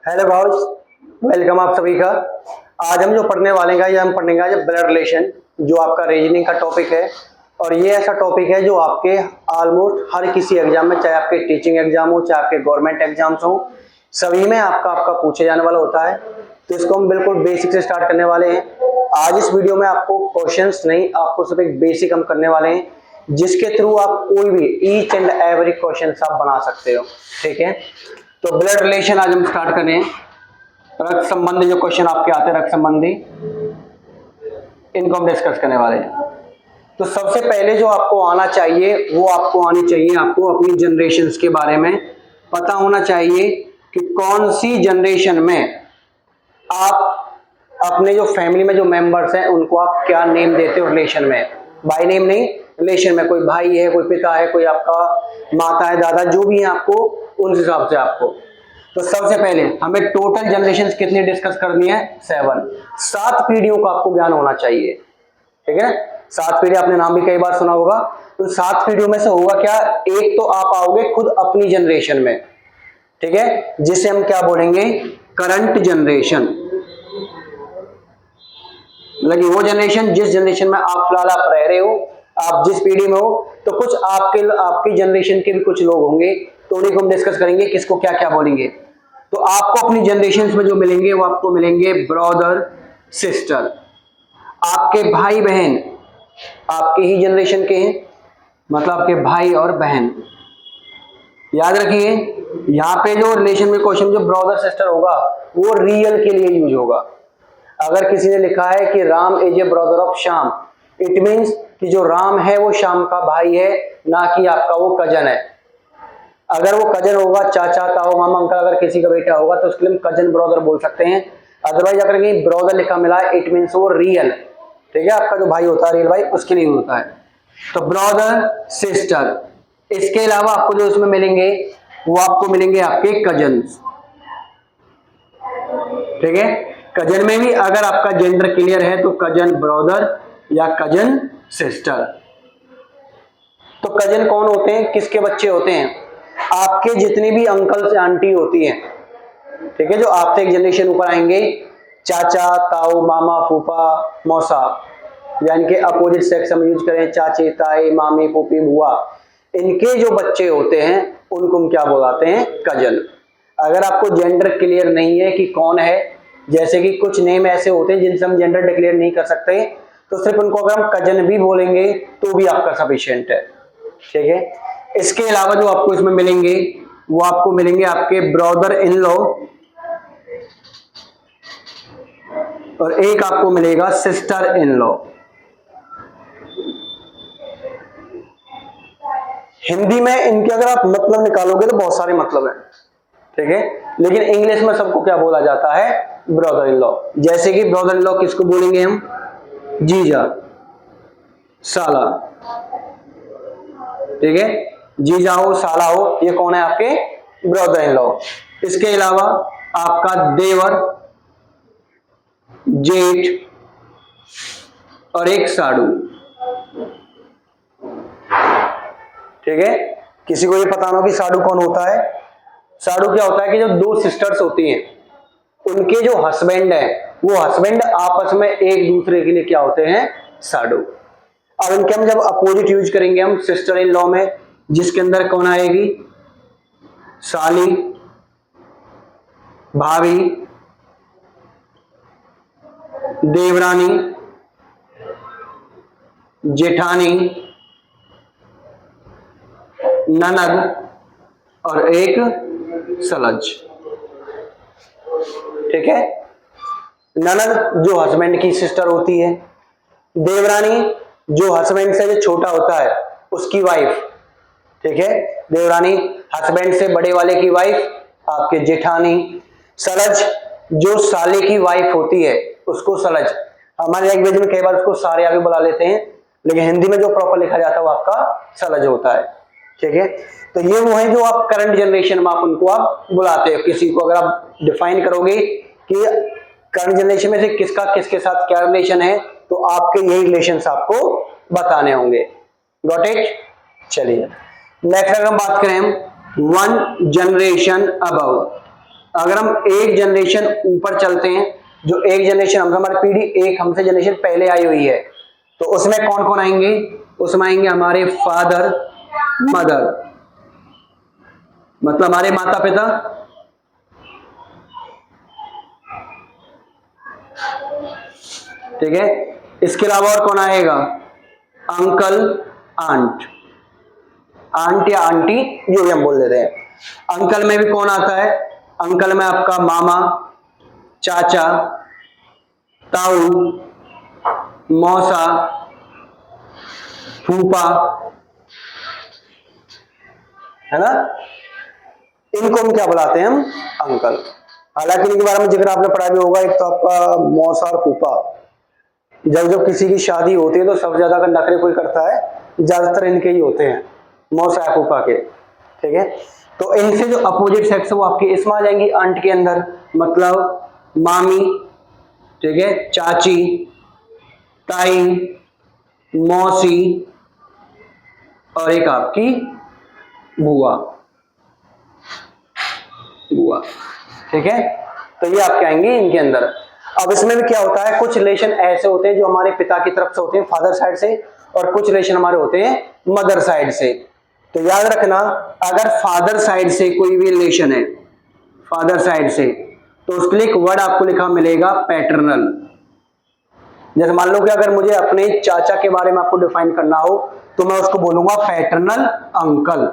Hello guys, welcome आप सभी का। आज हम जो पढ़ने वाले हैं, ये हम पढ़ने का ब्लड रिलेशन, जो आपका रीजनिंग का टॉपिक है। और ये ऐसा टॉपिक है जो आपके ऑलमोस्ट हर किसी एग्जाम में, चाहे आपके टीचिंग एग्जाम हो, चाहे आपके गवर्नमेंट एग्जाम्स हो, सभी में आपका पूछे जाने वाला होता है। तो इसको हम बिल्कुल बेसिक से स्टार्ट करने वाले हैं। आज इस वीडियो में आपको क्वेश्चंस नहीं, आपको सिर्फ एक बेसिक हम करने वाले हैं, जिसके थ्रू आप कोई भी ईच एंड एवरी क्वेश्चन आप बना सकते हो। ठीक है, तो ब्लड रिलेशन आज हम स्टार्ट करें। रक्त संबंधी जो क्वेश्चन आपके आते हैं, रक्त संबंधी, इनको हम डिस्कस करने वाले हैं। तो सबसे पहले जो आपको आना चाहिए, वो आपको आनी चाहिए, आपको अपनी जनरेशन्स के बारे में पता होना चाहिए कि कौन सी जनरेशन में आप अपने जो फैमिली में जो मेंबर्स हैं उनको आप क्या नेम देते हो रिलेशन में। बाय नेम नहीं, रिलेशन में कोई भाई है, कोई पिता है, कोई आपका माता है, दादा, जो भी है आपको उस हिसाब से आपको। तो सबसे पहले हमें टोटल जनरेशन्स कितनी डिस्कस करनी है? 7 पीढ़ियों का आपको ज्ञान होना चाहिए। ठीक है, 7 पीढ़ी आपने नाम भी कई बार सुना होगा। तो 7 पीढ़ियों में से होगा क्या? एक तो आप आओगे खुद अपनी जनरेशन में, ठीक है, जिसे हम क्या बोलेंगे? Current generation. लगी वो जनरेशन, जिस जनरेशन में आप फिलहाल आप रह रहे हो, आप जिस पीढ़ी में हो, तो कुछ आपकी जनरेशन के भी कुछ लोग होंगे, तो उन्हीं को हम डिस्कस करेंगे किसको क्या क्या बोलेंगे। तो आपको अपनी जनरेशन में जो मिलेंगे वो आपको मिलेंगे ब्रदर सिस्टर। आपके भाई बहन आपके ही जनरेशन के हैं, मतलब आपके भाई और बहन। याद रखिए, यहां पे जो रिलेशन में क्वेश्चन जो ब्रदर सिस्टर होगा वो रियल के लिए यूज होगा। अगर किसी ने लिखा है कि Ram is a brother of Shyam, it means कि जो राम है वो श्याम का भाई है, ना कि आपका वो कजन है। अगर वो कजन होगा, चाचा, ताऊ, मामा, अंकल, अगर किसी का बेटा होगा तो उसके लिए हम कजन ब्रदर बोल सकते हैं। अदरवाइज अगर कहीं ब्रदर लिखा मिला है, इट मींस वो रियल, ठीक है, आपका जो भाई होता है रियल भाई, उसके लिए होता है। तो ब्रदर सिस्टर। इसके अलावा आपको जो उसमें मिलेंगे वो आपको मिलेंगे आपके कजन। ठीक है, कजन में भी अगर आपका जेंडर क्लियर है तो कजन ब्रदर या कजन सिस्टर। तो कजन कौन होते हैं, किसके बच्चे होते हैं? आपके जितनी भी अंकल से आंटी होती हैं, ठीक है, जो आपसे एक जनरेशन ऊपर आएंगे, चाचा, ताऊ, मामा, फूफा, मौसा, यानी कि अपोजिट सेक्स हम यूज करें, चाची, ताई, मामी, फूफी, बुआ, इनके जो बच्चे होते हैं उनको हम क्या बुलाते हैं? कजन। अगर आपको जेंडर क्लियर नहीं है कि कौन है, जैसे कि कुछ नेम ऐसे होते हैं जिनसे हम जेंडर डिक्लेयर नहीं कर सकते, तो सिर्फ उनको अगर हम कजन भी बोलेंगे तो भी आपका सफिशिएंट है। ठीक है, इसके अलावा जो आपको इसमें मिलेंगे वो आपको मिलेंगे आपके ब्रदर इन लॉ, और एक आपको मिलेगा सिस्टर इन लॉ। हिंदी में इनके अगर आप मतलब निकालोगे तो बहुत सारे मतलब हैं, ठीक है, लेकिन इंग्लिश में सबको क्या बोला जाता है? Brother in law. जैसे कि ब्रदर इन लॉ किसको बोलेंगे हम? जीजा, साला। ठीक है, जीजा हो, साला हो, ये कौन है? आपके ब्रदर इन लॉ। इसके अलावा आपका देवर, जेठ और एक साडू। ठीक है, किसी को ये पता ना कि साडू कौन होता है? साडू क्या होता है कि जो 2 सिस्टर्स होती हैं, उनके जो हस्बैंड है, वो हस्बैंड आपस में एक दूसरे के लिए क्या होते हैं? साडू। अब इनके हम जब अपोजिट यूज करेंगे हम सिस्टर इन लॉ में, जिसके अंदर कौन आएगी? साली, भाभी, देवरानी, जेठानी, ननद और एक सलज। ठीक है, ननद जो हस्बैंड की सिस्टर होती है, देवरानी जो हस्बैंड से जो छोटा होता है उसकी वाइफ, ठीक है, देवरानी हस्बैंड से बड़े वाले की वाइफ, आपके जेठानी। सलज जो साले की वाइफ होती है उसको सलज। हमारे लैंग्वेज में कई बार उसको सारिया भी बुला लेते हैं, लेकिन हिंदी में जो प्रॉपर लिखा जाता है वो आपका सलज होता है। ठीक है, तो ये वो है जो आप करंट जनरेशन में आप उनको आप बुलाते हो। किसी को अगर आप डिफाइन करोगे कि करंट जनरेशन में से किसका किसके साथ क्या रिलेशन है, तो आपके यही रिलेशंस आपको बताने होंगे। Got it? चलिए नेक्स्ट अगर हम बात करें 1 जनरेशन अबव, अगर हम एक जनरेशन ऊपर चलते हैं, जो एक जनरेशन हमारी पीढ़ी एक हमसे जनरेशन पहले आई हुई है, तो उसमें कौन कौन आएंगे? उसमें आएंगे हमारे फादर मदर, मतलब हमारे माता पिता, ठीक है। इसके अलावा और कौन आएगा? अंकल आंट, आंट या आंटी जो भी हम बोल देते हैं। अंकल में भी कौन आता है? अंकल में आपका मामा, चाचा, ताऊ, मौसा, फूफा, है ना। इनको हम क्या बुलाते हैं? हम अंकल। हालांकि इनके बारे में जिक्र आपने पढ़ा भी होगा। एक तो आपका मौसा और फूफा, जब जब किसी की शादी होती है तो सबसे ज्यादा अगर नखरे कोई करता है, ज्यादातर इनके ही होते हैं, मौसा या फूफा के, ठीक है। तो इनसे जो अपोजिट सेक्स है वो आपकी इसमें आ जाएंगी आंट के अंदर, मतलब मामी, ठीक है, चाची, ताई, मौसी और एक आपकी बुआ, बुआ, ठीक है। तो ये आपके आएंगे इनके अंदर। अब इसमें भी क्या होता है, कुछ रिलेशन ऐसे होते हैं जो हमारे पिता की तरफ से होते हैं फादर साइड से, और कुछ रिलेशन हमारे होते हैं मदर साइड से। तो याद रखना, अगर फादर साइड से कोई भी रिलेशन है, फादर साइड से, तो उसके लिए एक वर्ड आपको लिखा मिलेगा पैटर्नल। जैसे मान लो कि अगर मुझे अपने चाचा के बारे में आपको डिफाइन करना हो तो मैं उसको बोलूंगा पैटर्नल अंकल।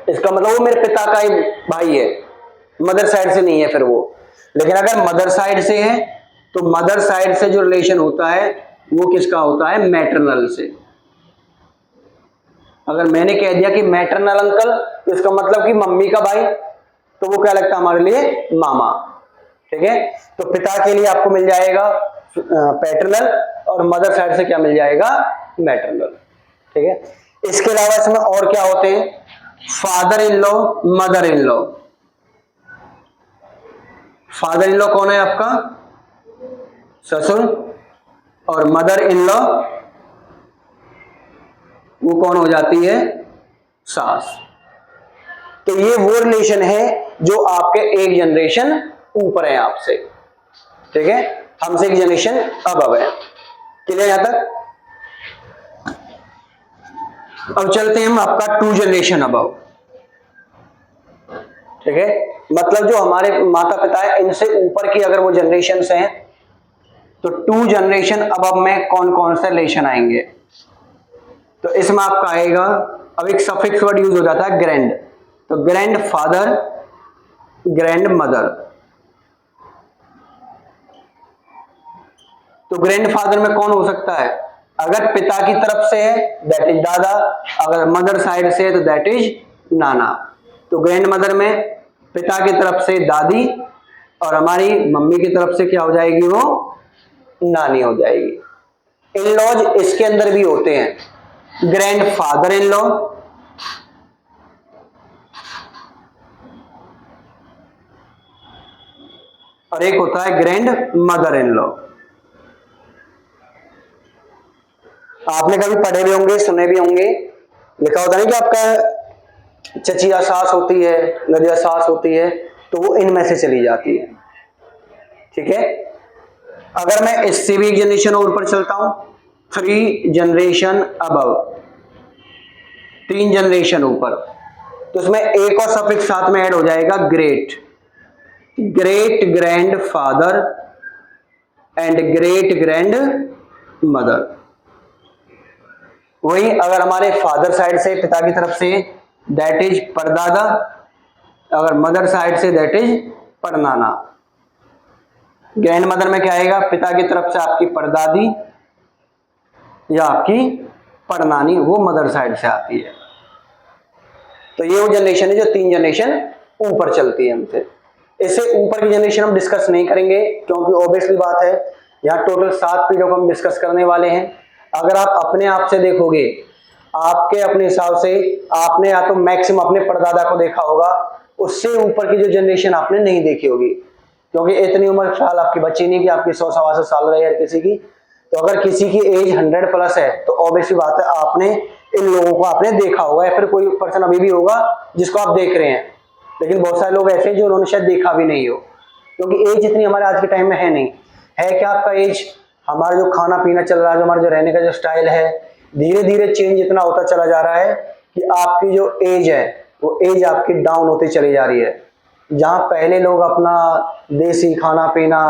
इसका मतलब वो मेरे पिता का ही भाई है, मदर साइड से नहीं है फिर वो। लेकिन अगर मदर साइड से है तो मदर साइड से जो रिलेशन होता है वो किसका होता है? मैटरनल से। अगर मैंने कह दिया कि मैटरनल अंकल, तो इसका मतलब कि मम्मी का भाई, तो वो क्या लगता है हमारे लिए? मामा, ठीक है। तो पिता के लिए आपको मिल जाएगा पैटर्नल, और मदर साइड से क्या मिल जाएगा? मैटरनल, ठीक है। इसके अलावा इसमें और क्या होते हैं? Father in law, mother in law. Father in law कौन है आपका? ससुर, और मदर इन लॉ वो कौन हो जाती है? सास। तो ये वो रिलेशन है जो आपके एक जनरेशन ऊपर है आपसे, ठीक है, हमसे एक जनरेशन अब है। क्लियर यहां तक? अब चलते हैं हम आपका 2 जनरेशन अबव, ठीक है। मतलब जो हमारे माता पिता है इनसे ऊपर की अगर वो जनरेशन हैं, तो 2 जनरेशन अबव में कौन कौन से रिलेशन आएंगे? तो इसमें आपका आएगा, अब एक सफिक्स वर्ड यूज हो जाता है ग्रैंड, तो ग्रैंड फादर, ग्रैंड मदर। तो ग्रैंड फादर में कौन हो सकता है? अगर पिता की तरफ से है दैट इज दादा, अगर मदर साइड से है तो दैट इज नाना। तो ग्रैंड मदर में पिता की तरफ से दादी, और हमारी मम्मी की तरफ से क्या हो जाएगी? वो नानी हो जाएगी। इन लॉज इसके अंदर भी होते हैं, ग्रैंड फादर इन लॉ, और एक होता है ग्रैंड मदर इन लॉ। आपने कभी पढ़े भी होंगे, सुने भी होंगे, लिखा होता है कि आपका चचिया सास होती है, नदिया सास होती है, तो वो इनमें से चली जाती है, ठीक है। अगर मैं इससे भी एक जनरेशन और ऊपर चलता हूं, 3 जनरेशन अबव, 3 जनरेशन ऊपर, तो उसमें एक और सफिक्स साथ में ऐड हो जाएगा great, great grand father and great grand mother. वही अगर हमारे फादर साइड से पिता की तरफ से दैट इज परदादा, अगर मदर साइड से दैट इज परनाना। ग्रैंड मदर में क्या आएगा? पिता की तरफ से आपकी परदादी या आपकी परनानी, वो मदर साइड से आती है। तो ये वो जनरेशन है जो 3 जनरेशन ऊपर चलती है हमसे। इससे ऊपर की जनरेशन हम डिस्कस नहीं करेंगे क्योंकि ऑब्वियसली बात है यहाँ टोटल 7 पीढ़ियों को हम डिस्कस करने वाले हैं। अगर आप अपने आप से देखोगे, आपके अपने हिसाब से आपने या तो मैक्सिमम अपने परदादा को देखा होगा, उससे ऊपर की जो जनरेशन आपने नहीं देखी होगी, क्योंकि इतनी उम्र फिलहाल आपकी बची नहीं कि आपकी 100-125 साल रहे हर किसी की। तो अगर किसी की एज 100 प्लस है तो ऑब्वियसली बात है आपने इन लोगों को आपने देखा होगा, या फिर कोई पर्सन अभी भी होगा जिसको आप देख रहे हैं, लेकिन बहुत सारे लोग ऐसे हैं जो उन्होंने शायद देखा भी नहीं हो, क्योंकि एज इतनी हमारे आज के टाइम में है नहीं। है क्या आपका एज? हमारा जो खाना पीना चल रहा है, जो हमारा जो रहने का जो स्टाइल है, धीरे धीरे चेंज इतना होता चला जा रहा है कि आपकी जो एज है वो एज आपकी डाउन होती चली जा रही है। जहाँ पहले लोग अपना देसी खाना पीना,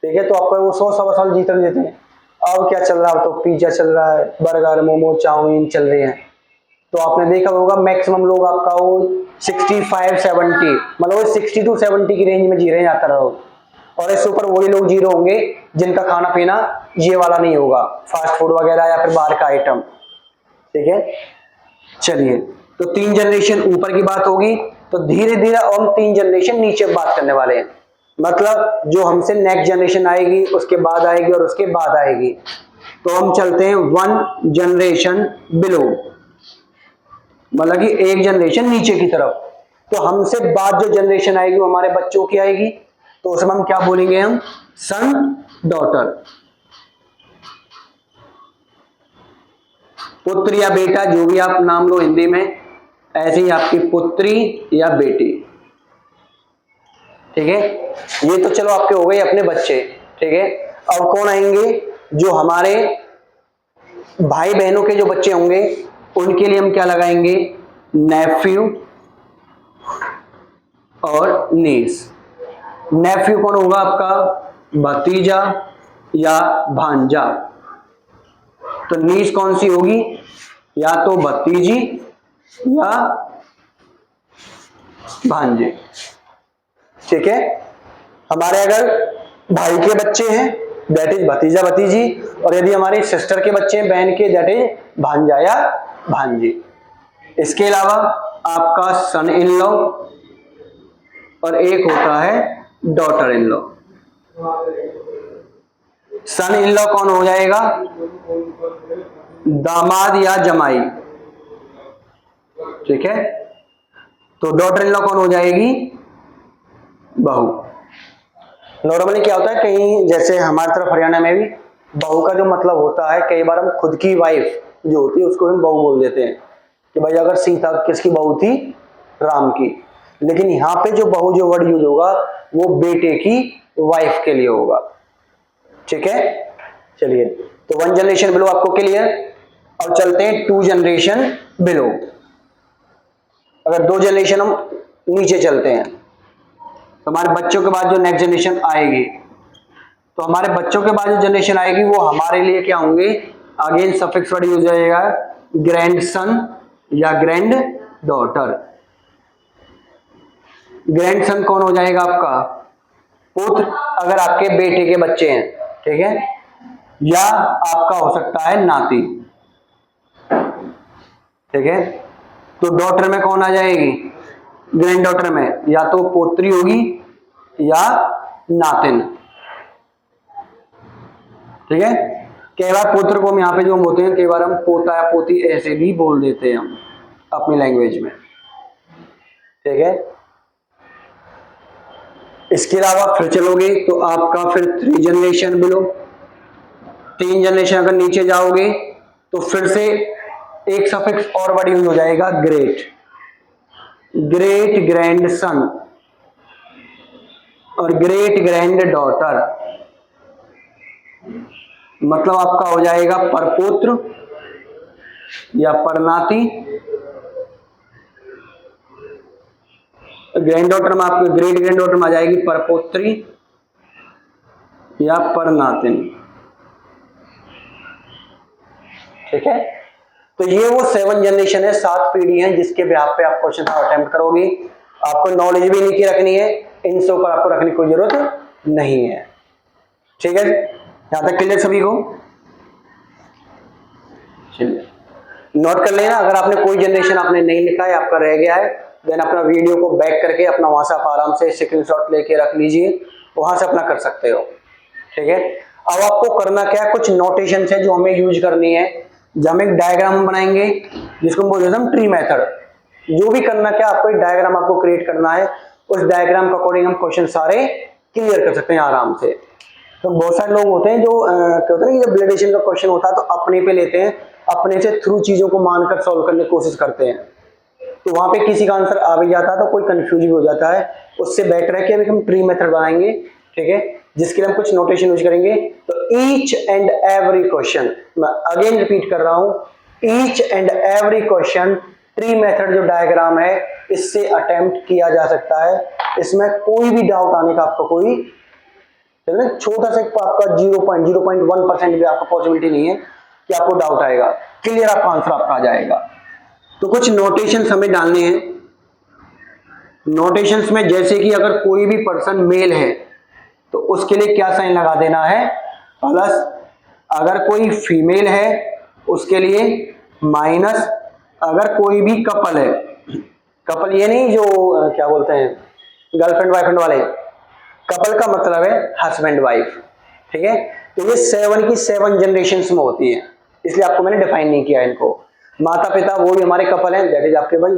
ठीक है, तो आपका वो 100-125 साल जीते देते हैं। अब क्या चल रहा है? तो पिज्जा चल रहा है, बर्गर, मोमो, चाउमीन चल रहे हैं। तो आपने देखा होगा मैक्सिमम लोग आपका वो 65-70, मतलब वो 60 to 70 की रेंज में जी रहे हैं ज्यादातर लोग। और इससे ऊपर वही लोग जी रहे होंगे जिनका खाना पीना ये वाला नहीं होगा, फास्ट फूड वगैरह या फिर बाहर का आइटम। ठीक है, चलिए, तो 3 जनरेशन ऊपर की बात होगी। तो धीरे धीरे हम 3 जनरेशन नीचे बात करने वाले हैं, मतलब जो हमसे नेक्स्ट जनरेशन आएगी, उसके बाद आएगी और उसके बाद आएगी। तो हम चलते हैं 1 जनरेशन बिलो, मतलब कि 1 जनरेशन नीचे की तरफ। तो हमसे बाद जो जनरेशन आएगी वो हमारे बच्चों की आएगी, तो उसमें हम क्या बोलेंगे? हम सन, डॉटर, पुत्र या बेटा, जो भी आप नाम लो हिंदी में, ऐसे ही आपकी पुत्री या बेटी। ठीक है, ये तो चलो आपके हो गए अपने बच्चे। ठीक है, अब कौन आएंगे? जो हमारे भाई बहनों के जो बच्चे होंगे उनके लिए हम क्या लगाएंगे? नेफ्यू और नीस। नेफ्यू कौन होगा आपका? भतीजा या भांजा। तो नीस कौन सी होगी? या तो भतीजी या भांजे। ठीक है, हमारे अगर भाई के बच्चे हैं दैट इज भतीजा भतीजी, और यदि हमारे सिस्टर के बच्चे हैं, बहन के, दैट इज भांजा या भांजी। इसके अलावा आपका सन इन लॉ और एक होता है daughter in law. Son in law कौन हो जाएगा? दामाद या जमाई। ठीक है, तो डॉटर इन लॉ कौन हो जाएगी? बहू। नॉर्मली क्या होता है, कहीं जैसे हमारी तरफ हरियाणा में भी बहू का जो मतलब होता है, कई बार हम खुद की वाइफ जो होती है उसको हम बहू बोल देते हैं कि भाई अगर सीता किसकी बहू थी? राम की। लेकिन यहाँ पे जो बहू जो वर्ड यूज होगा वो बेटे की वाइफ के लिए होगा। ठीक है, चलिए, तो 1 जनरेशन बिलो आपको क्लियर। अब चलते हैं 2 जनरेशन बिलो। अगर 2 जनरेशन हम नीचे चलते हैं तो हमारे बच्चों के बाद जो नेक्स्ट जनरेशन आएगी, तो हमारे बच्चों के बाद जो जनरेशन आएगी वो हमारे लिए क्या होंगे? अगेन सफिक्स वर्ड यूज हो जाएगा, ग्रैंड सन या ग्रैंड डॉटर। ग्रैंड सन कौन हो जाएगा आपका? पुत्र, अगर आपके बेटे के बच्चे हैं। ठीक है, या आपका हो सकता है नाती। ठीक है, तो डॉटर में कौन आ जाएगी? ग्रैंड डॉटर में या तो पोत्री होगी या नातिन। ठीक है, कई बार पुत्र को हम यहाँ पे जो हम होते हैं, कई बार हम पोता या पोती ऐसे भी बोल देते हैं हम अपनी लैंग्वेज में। ठीक है, इसके अलावा फिर चलोगे तो आपका फिर 3 जनरेशन बिलो। 3 जनरेशन अगर नीचे जाओगे तो फिर से एक सफिक्स और वर्ड यूज हो जाएगा, ग्रेट। ग्रेट ग्रैंड सन और ग्रेट ग्रैंड डॉटर, मतलब आपका हो जाएगा परपुत्र या परनाती। ग्रैंड डॉटर में आपके ग्रेट ग्रैंड डॉटर में आ जाएगी परपोत्री या परनातिन। ठीक है, तो ये वो 7 जनरेशन है, 7 पीढ़ी है जिसके बिहाफ पे आप क्वेश्चन अटेम्प्ट करोगे। आपको नॉलेज भी नहीं की रखनी है, इनसे ऊपर आपको रखने की कोई जरूरत नहीं है। ठीक है, यहां तक क्लियर सभी को? चलिए, नोट कर लेना। अगर आपने कोई जनरेशन आपने नहीं लिखा है, आपका रह गया है, देन अपना वीडियो को बैक करके अपना वहां से आप आराम से स्क्रीनशॉट लेके रख लीजिए, वहां से अपना कर सकते हो। ठीक है, अब आपको करना क्या है, कुछ नोटेशन है जो हमें यूज करनी है। जब हम एक डायग्राम बनाएंगे जिसको हम बोलते हैं ट्री मेथड, जो भी करना क्या, आपको एक डायग्राम आपको क्रिएट करना है, उस डायग्राम के अकॉर्डिंग हम क्वेश्चन सारे क्लियर कर सकते हैं आराम से। तो बहुत सारे लोग होते हैं जो क्या होता है कि जब ब्लड का क्वेश्चन होता है तो अपने पे लेते हैं, अपने से थ्रू चीजों को मानकर सॉल्व करने की कोशिश करते हैं। तो वहां पे किसी का आंसर आ भी जाता है तो कोई कंफ्यूज भी हो जाता है। उससे बेटर है कि अभी हम ट्री मेथड बनाएंगे, ठीक है, जिसके लिए हम कुछ नोटेशन यूज करेंगे। तो ईच एंड एवरी क्वेश्चन, मैं अगेन रिपीट कर रहा हूं, each and every question tree method जो डायग्राम है इससे अटेम्प्ट किया जा सकता है। इसमें कोई भी डाउट आने का आपको कोई छोटा सा आपका 0.01% भी आपका पॉसिबिलिटी नहीं है कि आपको डाउट आएगा, क्लियर आपका आंसर आपका आ जाएगा। तो कुछ नोटेशंस हमें डालने हैं। नोटेशंस में जैसे कि अगर कोई भी पर्सन मेल है तो उसके लिए क्या साइन लगा देना है, प्लस, अगर कोई फीमेल है उसके लिए माइनस, अगर कोई भी कपल है, कपल ये नहीं जो क्या बोलते हैं गर्लफ्रेंड बॉयफ्रेंड वाले, कपल का मतलब है हस्बैंड वाइफ, ठीक है। तो ये 7 की 7 जनरेशंस में होती है, इसलिए आपको मैंने डिफाइन नहीं किया इनको। माता पिता वो भी हमारे कपल हैं, दैट इज आपके भाई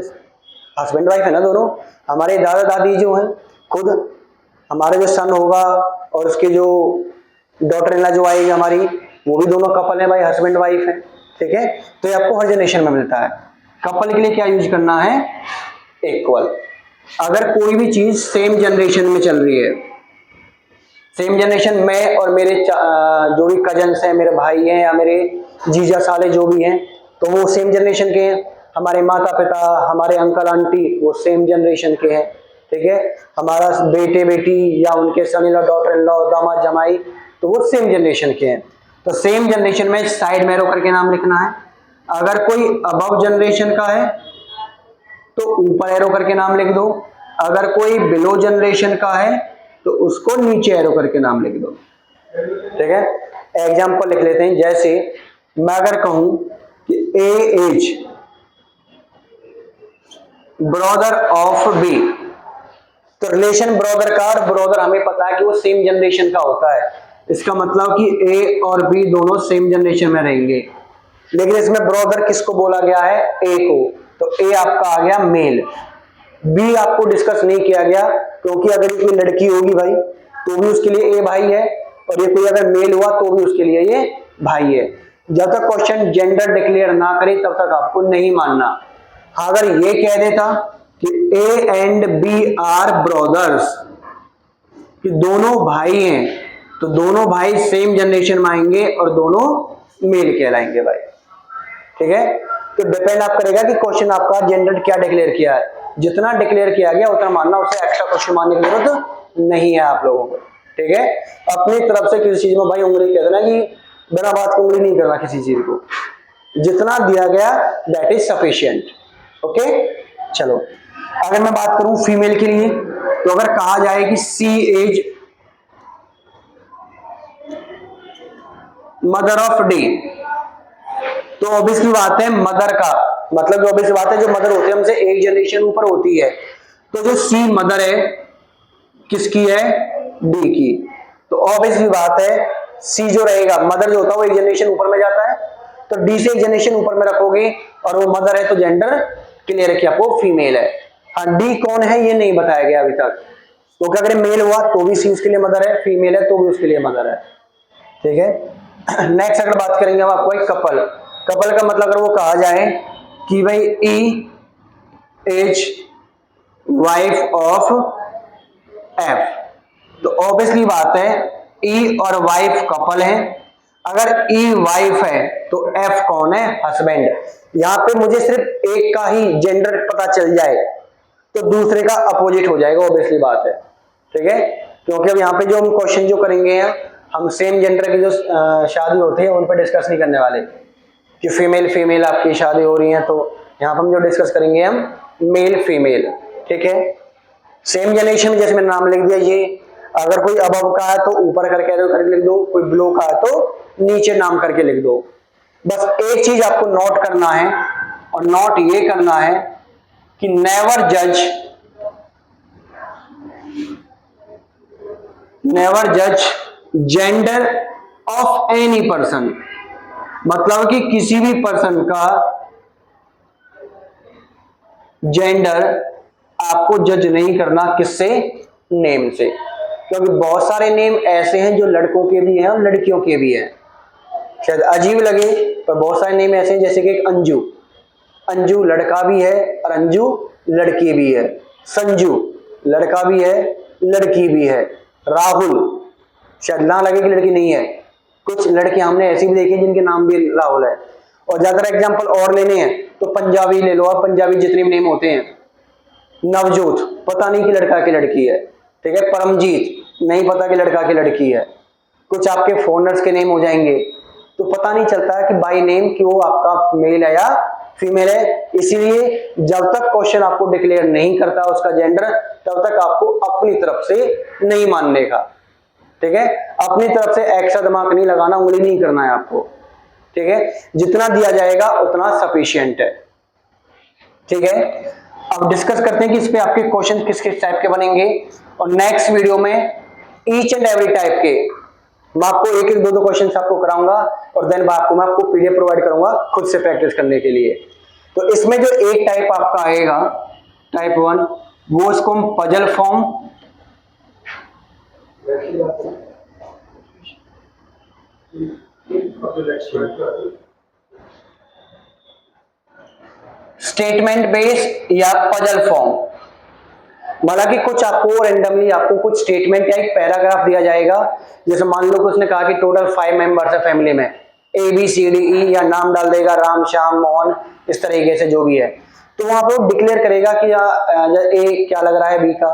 हस्बैंड वाइफ है ना दोनों। हमारे दादा दादी जो हैं खुद, हमारे जो सन होगा और उसके जो डॉटर इन लॉ जो आएगी हमारी, वो भी दोनों कपल हैं भाई, हस्बैंड वाइफ है, ठीक है। तो ये आपको हर जनरेशन में मिलता है। कपल के लिए क्या यूज करना है, इक्वल। अगर कोई भी चीज सेम जनरेशन में चल रही है, सेम जनरेशन में और मेरे जो भी कजन्स हैं, मेरे भाई हैं या मेरे जीजा साले जो भी हैं, तो वो सेम जनरेशन के हैं। हमारे माता पिता, हमारे अंकल आंटी वो सेम जनरेशन के हैं, ठीक है। हमारा बेटे बेटी या उनके son in law, daughter in law, दामाद जमाई, तो वो सेम जनरेशन के हैं। तो सेम जनरेशन में साइड में एरो करके नाम लिखना है। अगर कोई अबव जनरेशन का है तो ऊपर एरो करके नाम लिख दो, अगर कोई बिलो जनरेशन का है तो उसको नीचे एरो करके नाम लिख दो, ठीक है। एग्जांपल लिख लेते हैं, जैसे मैं अगर कहूं कि A is brother of B, तो रिलेशन ब्रदर का, और ब्रदर हमें पता है कि वो सेम जनरेशन का होता है, इसका मतलब कि ए और बी दोनों सेम जनरेशन में रहेंगे। लेकिन इसमें ब्रदर किसको बोला गया है, ए को, तो ए आपका आ गया मेल। बी आपको डिस्कस नहीं किया गया क्योंकि अगर कोई लड़की होगी भाई तो भी उसके लिए ए भाई है, और ये कोई अगर मेल हुआ तो भी उसके लिए ये भाई है। जब तक क्वेश्चन जेंडर डिक्लेयर ना करे तब तक आपको नहीं मानना। हाँ, अगर ये कह देता कि A and B are brothers, कि दोनों भाई हैं, तो दोनों भाई सेम जनरेशन में आएंगे और दोनों मेल कहलाएंगे भाई, ठीक है। तो डिपेंड आप करेगा कि क्वेश्चन आपका जेंडर क्या डिक्लेयर किया है। जितना डिक्लेयर किया गया उतना मानना, उससे एक्स्ट्रा क्वेश्चन मानने की जरूरत नहीं है आप लोगों को, ठीक है। अपनी तरफ से किसी चीज में भाई उंगली कहते ना कि बिना बात की उंगली नहीं करना किसी चीज को, जितना दिया गया दैट इज सफिशिएंट, ओके। चलो, अगर मैं बात करूं फीमेल के लिए, तो अगर कहा जाए कि सी एज मदर ऑफ डी, तो ऑब्वियसली बात है मदर का मतलब, जो ऑब्वियसली बात है जो मदर होती है हमसे एक जनरेशन ऊपर होती है, तो जो सी मदर है किसकी है, डी की। तो ऑब्वियसली बात है सी जो रहेगा, मदर जो होता है वो एक जनरेशन ऊपर में जाता है, तो डी से एक जनरेशन ऊपर में रखोगे, और वो मदर है तो जेंडर क्लियर है कि आपको फीमेल है। हाँ, डी कौन है ये नहीं बताया गया अभी तक, क्योंकि अगर मेल हुआ तो भी सी उसके लिए मदर है, फीमेल है तो भी उसके लिए मदर है, ठीक है। नेक्स्ट अगर बात करेंगे हम आपको एक कपल, कपल का मतलब अगर वो कहा जाए कि भाई ई एज वाइफ ऑफ एफ, तो ऑब्वियसली बात है ई और वाइफ कपल है। अगर ई वाइफ है तो एफ कौन है, हस्बैंड। यहां पे मुझे सिर्फ एक का ही जेंडर पता चल जाए तो दूसरे का अपोजिट हो जाएगा, ऑब्वियसली बात है, ठीक है। क्योंकि अब यहाँ पे जो हम क्वेश्चन जो करेंगे हम सेम जेंडर की जो शादी होती है उन पर डिस्कस नहीं करने वाले कि फीमेल फीमेल आपकी शादी हो रही है, तो यहाँ पर हम जो डिस्कस करेंगे हम मेल फीमेल, ठीक है। सेम जनरेशन में जैसे मैंने नाम लिख दिया, ये अगर कोई अबव का है तो ऊपर करके लिख दो, कोई बिलो का है तो नीचे नाम करके लिख दो। बस एक चीज आपको नोट करना है, और नोट ये करना है कि नेवर जज जेंडर ऑफ एनी पर्सन, मतलब कि किसी भी पर्सन का जेंडर आपको जज नहीं करना, किससे, नेम से। क्योंकि बहुत सारे नेम ऐसे हैं जो लड़कों के भी हैं और लड़कियों के भी हैं, शायद अजीब लगे पर बहुत सारे नेम ऐसे हैं, जैसे कि एक अंजू, अंजू लड़का भी है और अंजू लड़की भी है, संजू लड़का भी है लड़की भी है, राहुल शायद ना लगे कि लड़की नहीं है, कुछ लड़के हमने ऐसी भी देखी जिनके नाम भी राहुल है। और ज्यादा एग्जांपल और लेने हैं तो पंजाबी ले लो आप, पंजाबी जितने भी नेम होते हैं, नवजोत पता नहीं कि लड़का की लड़की है, ठीक है, परमजीत नहीं पता कि लड़का की लड़की है, कुछ आपके फॉरनर्स के नेम हो जाएंगे तो पता नहीं चलता है कि बाय नेम कि वो आपका मेल है या फीमेल है। इसीलिए जब तक क्वेश्चन आपको डिक्लेयर नहीं करता उसका जेंडर तब तक आपको अपनी तरफ से नहीं मानने का, ठीक है, अपनी तरफ से एक्स्ट्रा दिमाग नहीं लगाना, उंगली नहीं करना है आपको, ठीक है, जितना दिया जाएगा उतना सफिशिएंट है, ठीक है। अब डिस्कस करते हैं कि इस पे आपके क्वेश्चन किस किस टाइप के बनेंगे और नेक्स्ट वीडियो में ईच एंड एवरी टाइप के मैं आपको एक एक दो क्वेश्चन आपको कराऊंगा और देन मैं आपको पीडीएफ प्रोवाइड करूंगा खुद से प्रैक्टिस करने के लिए। तो इसमें जो एक टाइप आपका आएगा टाइप 1 वो इसको हम पजल फॉर्म, स्टेटमेंट बेस्ड या पजल फॉर्म, मतलब कि कुछ आपको रैंडमली आपको कुछ स्टेटमेंट या एक पैराग्राफ दिया जाएगा, जैसे मान लो कि उसने कहा कि टोटल 5 मेंबर्स है फैमिली में, A B C D E या नाम डाल देगा राम श्याम मोहन इस तरीके से जो भी है, तो वहां पर डिक्लेयर करेगा कि ए क्या लग रहा है बी का,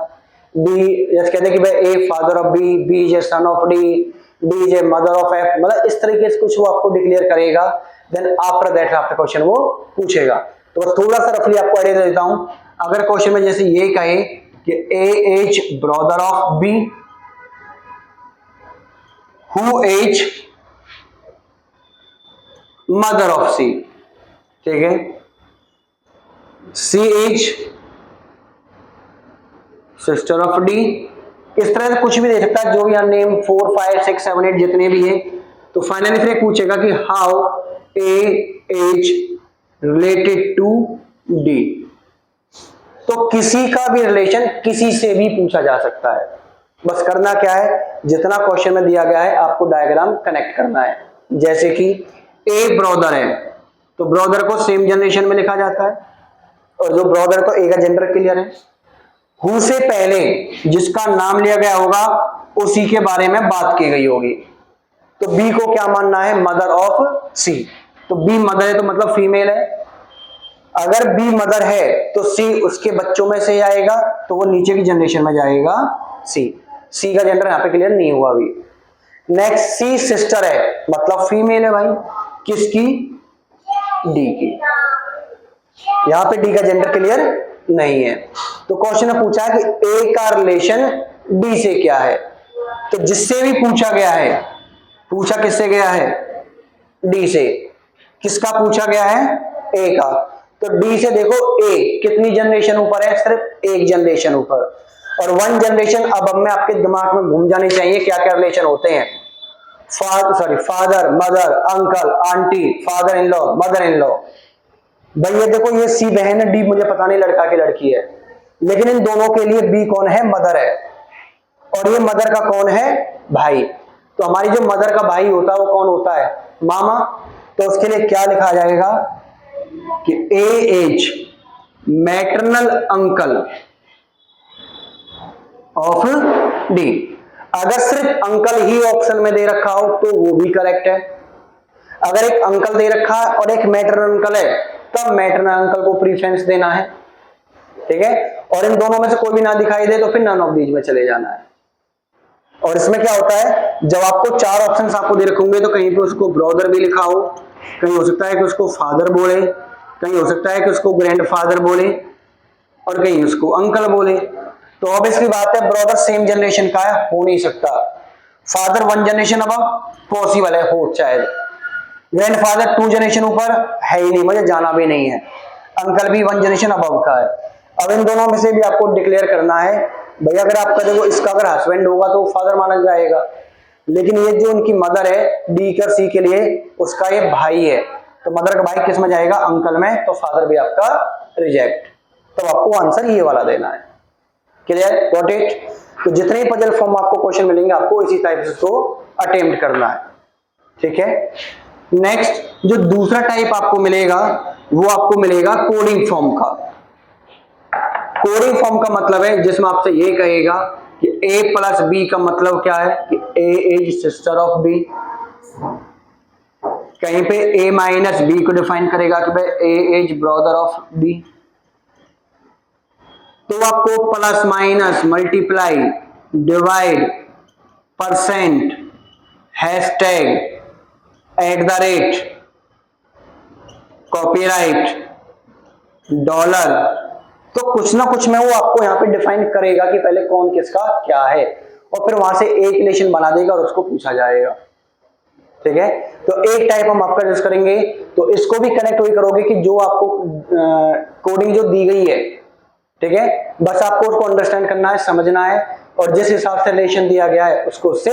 बी जैसे कहते हैं कि भाई A father of B, B is a son of D, D is a mother of F, मतलब इस तरीके से कुछ वो आपको डिक्लेयर करेगा, then after that after question वो पूछेगा। तो बस थोड़ा सा रफली आपको आइडिया दे देता हूं, अगर क्वेश्चन में जैसे ये कहे कि A is brother of B, who is mother of C, ठीक है, C is sister of D, इस तरह से कुछ भी दे सकता है, जो यहाँ नेम 4 5 6 7 8 जितने भी हैं। तो फाइनली फिर पूछेगा कि how A is related to D, तो किसी का भी रिलेशन किसी से भी पूछा जा सकता है, बस करना क्या है जितना क्वेश्चन में दिया गया है आपको डायग्राम कनेक्ट करना है। जैसे कि ए ब्रदर है तो ब्रदर को सेम जनरेशन में लिखा जाता है और जो ब्रदर तो ए का जेंडर क्लियर है, हु से पहले जिसका नाम लिया गया होगा उसी के बारे में बात की गई होगी, तो बी को क्या मानना है मदर ऑफ सी, तो बी मदर है तो मतलब फीमेल है, अगर बी मदर है तो सी उसके बच्चों में से आएगा तो वो नीचे की जनरेशन में जाएगा सी, सी का जेंडर यहां पे क्लियर नहीं हुआ अभी। नेक्स्ट सी सिस्टर है मतलब फीमेल है भाई, किसकी डी की, यहां पे डी का जेंडर क्लियर नहीं है, तो क्वेश्चन में पूछा है कि ए का रिलेशन डी से क्या है, तो जिससे भी पूछा गया है, पूछा किससे गया है डी से, किसका पूछा गया है ए का, तो डी से देखो ए कितनी जनरेशन ऊपर है, सिर्फ एक जनरेशन ऊपर, और 1 जनरेशन अब में आपके दिमाग में घूम जाने चाहिए क्या क्या रिलेशन होते हैं, father mother uncle aunty father in law mother in law, भाई ये देखो ये सी बहन है, डी मुझे पता नहीं लड़का की लड़की है, लेकिन इन दोनों के लिए बी कौन है मदर है और ये मदर का कौन है भाई, तो हमारी जो मदर का भाई होता है वो कौन होता है मामा, तो उसके लिए क्या लिखा जाएगा कि A is maternal uncle of D, अगर सिर्फ अंकल ही ऑप्शन में दे रखा हो तो वो भी करेक्ट है, अगर एक अंकल दे रखा है और एक मैटरनल अंकल है तब मैटरनल अंकल को प्रीफरेंस देना है, ठीक है, और इन दोनों में से कोई भी ना दिखाई दे तो फिर नन ऑफ दीज में चले जाना है। और इसमें क्या होता है जब आपको 4 ऑप्शंस आपको दे रखेंगे तो कहीं पे उसको ब्रदर भी लिखा हो, कहीं हो सकता है कि उसको फादर बोले, कहीं हो सकता है कि उसको ग्रैंडफादर बोले और कहीं उसको अंकल बोले, तो ऑब्वियसली बात है ब्रदर सेम जनरेशन का है हो नहीं सकता, फादर 1 जनरेशन अब पॉसिबल है हो शायद, ग्रैंडफादर 2 जनरेशन ऊपर है ही नहीं, मुझे जाना भी नहीं है, अंकल भी 1 जनरेशन अबव का है। अब इन दोनों में से भी आपको डिक्लेयर करना है भैया, अगर आपका देखो इसका अगर हस्बैंड होगा तो फादर माना जाएगा, लेकिन ये जो उनकी मदर है डी कर सी के लिए उसका ये भाई है, तो मदर का भाई किस में जाएगा अंकल में, तो फादर भी आपका रिजेक्ट, तो आपको आंसर ये वाला देना है, क्लियर गॉट इट। तो जितने पजल फॉर्म आपको क्वेश्चन मिलेंगे आपको इसी टाइप से उसको अटेम्प्ट करना है, ठीक है। नेक्स्ट जो दूसरा टाइप आपको मिलेगा वो आपको मिलेगा कोडिंग फॉर्म का, कोडिंग फॉर्म का मतलब है जिसमें आपसे ये कहेगा कि a प्लस बी का मतलब क्या है कि a is sister of b। कहीं पे a माइनस बी को डिफाइन करेगा कि भाई a is brother of b। तो आपको plus minus multiply divide percent hashtag at the rate copyright dollar, तो कुछ ना कुछ में वो आपको यहाँ पे डिफाइन करेगा कि पहले कौन किसका क्या है, और फिर वहां से एक रिलेशन बना देगा और उसको पूछा जाएगा। ठीक है, तो एक टाइप हम आपका यूज करेंगे, तो इसको भी कनेक्ट वही करोगे कि जो आपको कोडिंग जो दी गई है, ठीक है, बस आपको उसको अंडरस्टैंड करना है, समझना है, और जिस हिसाब से रिलेशन दिया गया है उसको उससे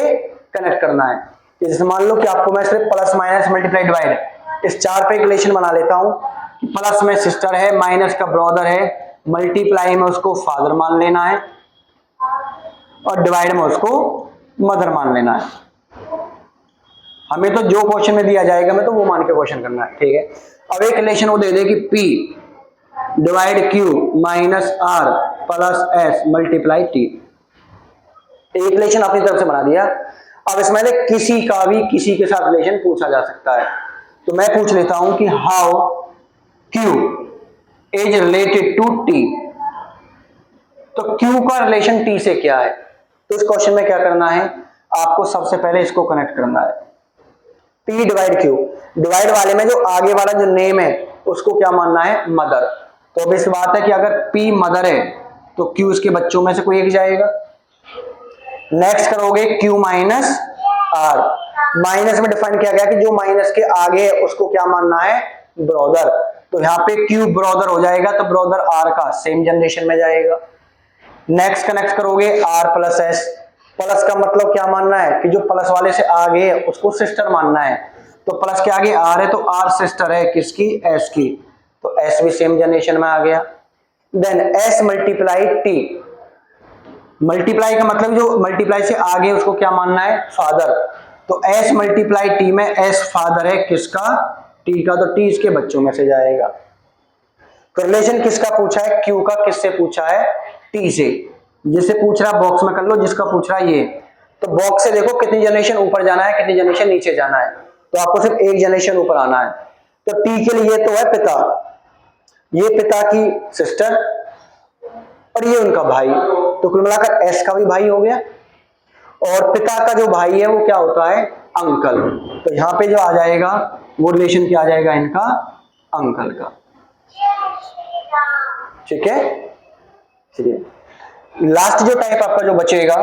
कनेक्ट करना है। जैसे मान लो कि आपको मैं सिर्फ प्लस माइनस मल्टीप्लाई डिवाइड इस 4 पे रिलेशन बना लेता हूं कि प्लस में सिस्टर है, माइनस का ब्रदर है, मल्टीप्लाई में उसको फादर मान लेना है, और डिवाइड में उसको मदर मान लेना है। हमें तो जो क्वेश्चन में दिया जाएगा मैं तो वो मान के क्वेश्चन करना है। ठीक है, अब एक रिलेशन वो दे दे कि P divide Q minus R plus S multiply T। एक रिलेशन अपनी तरफ से बना दिया। अब इसमें से किसी का भी किसी के साथ रिलेशन पूछा जा सकता है, तो मैं पूछ लेता हूं कि how Q is related to T। तो Q का रिलेशन T से क्या है, तो इस क्वेश्चन में क्या करना है, आपको सबसे पहले इसको कनेक्ट करना है। P डिवाइड Q, डिवाइड वाले में जो आगे वाला जो नेम है उसको क्या मानना है, मदर। तो अब इस बात है कि अगर P मदर है तो Q इसके बच्चों में से कोई एक जाएगा। नेक्स्ट करोगे Q माइनस R, माइनस में डिफाइन किया गया कि जो माइनस के आगे है उसको क्या मानना है, ब्रदर। तो यहाँ पे Q ब्रदर हो जाएगा, तो ब्रदर R का सेम जनरेशन में जाएगा। नेक्स्ट कनेक्ट करोगे R प्लस S, प्लस का मतलब क्या मानना है कि जो प्लस वाले से आगे है उसको सिस्टर मानना है, तो प्लस के आगे R है तो R सिस्टर है किसकी, S की, तो S भी सेम जनरेशन में आ गया। Then S multiply T, multiply का मतलब जो मल्टीप्लाई से आगे उसको क्या मानना है, फादर, तो S मल्टीप्लाई T में S फादर है किसका, T का, तो T इसके बच्चों में से जाएगा। तो रिलेशन किसका पूछा है, Q का, किससे पूछा है, T से। जिससे पूछ रहा बॉक्स में कर लो, जिसका पूछ रहा ये, तो बॉक्स से देखो कितनी जनरेशन ऊपर जाना है, कितनी जनरेशन नीचे जाना है, तो आपको सिर्फ एक जनरेशन ऊपर आना है। तो T के लिए तो है पिता, ये पिता की सिस्टर और ये उनका भाई, तो कुल मिलाकर S का भी भाई हो गया, और पिता का जो भाई है वो क्या होता है, अंकल। तो यहाँ पे जो आ जाएगा वो रिलेशन क्या आ जाएगा इनका, अंकल का। ठीक है, चलिए लास्ट जो टाइप आपका जो बचेगा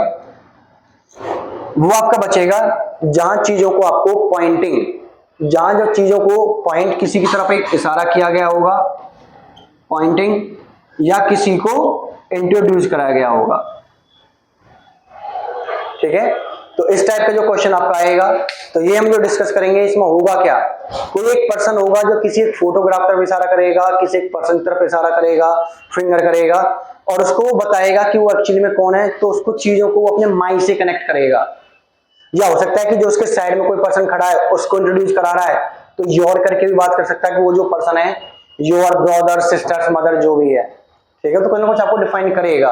वो आपका बचेगा जहां चीजों को आपको पॉइंटिंग, जहां जो चीजों को पॉइंट किसी की तरफ एक इशारा किया गया होगा, पॉइंटिंग, या किसी को इंट्रोड्यूस कराया गया होगा। ठीक है, तो इस टाइप का जो क्वेश्चन आपका आएगा, तो ये हम जो डिस्कस करेंगे इसमें होगा क्या, कोई एक पर्सन होगा जो किसी एक फोटोग्राफ तरफ इशारा करेगा, किसी एक पर्सन तरफ इशारा करेगा, फिंगर करेगा, और उसको वो बताएगा कि वो एक्चुअली में कौन है, तो उसको चीजों को अपने माइंड से कनेक्ट करेगा। या हो सकता है कि जो उसके साइड में कोई पर्सन खड़ा है उसको इंट्रोड्यूस करा रहा है, तो योर करके भी बात कर सकता है कि वो जो पर्सन है योर ब्रदर सिस्टर्स मदर जो भी है। ठीक है, तो कुछ ना कुछ आपको डिफाइन करेगा,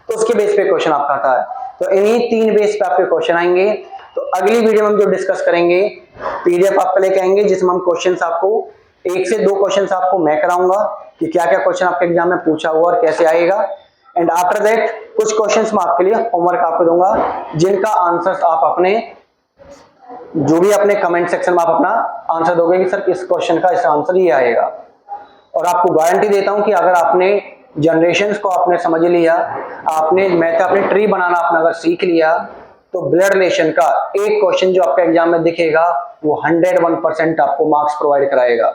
तो उसके बेस पे क्वेश्चन आपका आता है। तो इन्हीं 3 बेस पे आपके क्वेश्चन आएंगे। तो अगली वीडियो में हम जो डिस्कस करेंगे, पीडीएफ आपको लेके आएंगे जिसमें हम क्वेश्चंस आपको 1 से 2 क्वेश्चंस आपको मैं कराऊंगा कि क्या क्या क्वेश्चन आपके एग्जाम में पूछा हुआ और कैसे आएगा। एंड आफ्टर दैट कुछ क्वेश्चंस मैं आपके लिए होमवर्क आपको दूंगा जिनका आंसर्स आप अपने जो भी अपने कमेंट सेक्शन में आप अपना आंसर दोगे कि सर इस क्वेश्चन का इस आंसर ये आएगा। और आपको गारंटी देता हूं कि अगर आपने जनरेशंस को आपने समझ लिया, आपने मैथ अपने ट्री बनाना आपने अगर सीख लिया, तो ब्लड रिलेशन का एक क्वेश्चन जो आपका एग्जाम में दिखेगा वो 101% आपको मार्क्स प्रोवाइड कराएगा।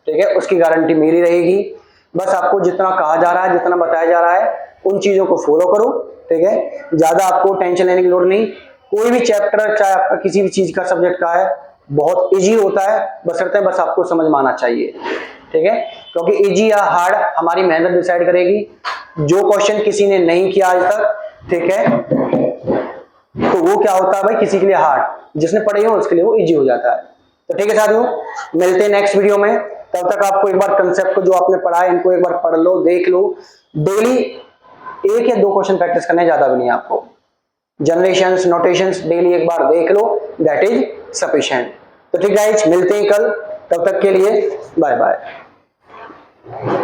ठीक है, उसकी गारंटी मेरी रहेगी। बस आपको जितना कहा जा रहा है, जितना बताया जा रहा है, उन चीजों को फॉलो करो। ठीक है, ज्यादा आपको टेंशन लेने की जरूरत नहीं। कोई भी चैप्टर चाहे आपका किसी भी चीज का सब्जेक्ट का है बहुत इजी होता है, बस आपको समझ में आना चाहिए। ठीक है, क्योंकि इजी या हार्ड हमारी मेहनत डिसाइड करेगी। जो क्वेश्चन किसी ने नहीं किया आज तक, ठीक है, तो वो क्या होता है भाई किसी के लिए हार्ड, जिसने पढ़े हो उसके लिए वो इजी हो जाता है। तो ठीक है साथियों, मिलते हैं नेक्स्ट वीडियो में। तब तक आपको एक बार कंसेप्ट को जो आपने पढ़ा है इनको एक बार पढ़ लो, देख लो। डेली 1 या 2 क्वेश्चन प्रैक्टिस करने, ज्यादा भी नहीं आपको। जनरेशंस, नोटेशंस डेली एक बार देख लो, दैट इज सफिशिएंट। तो ठीक गाइस, मिलते हैं कल, तब तक के लिए बाय बाय।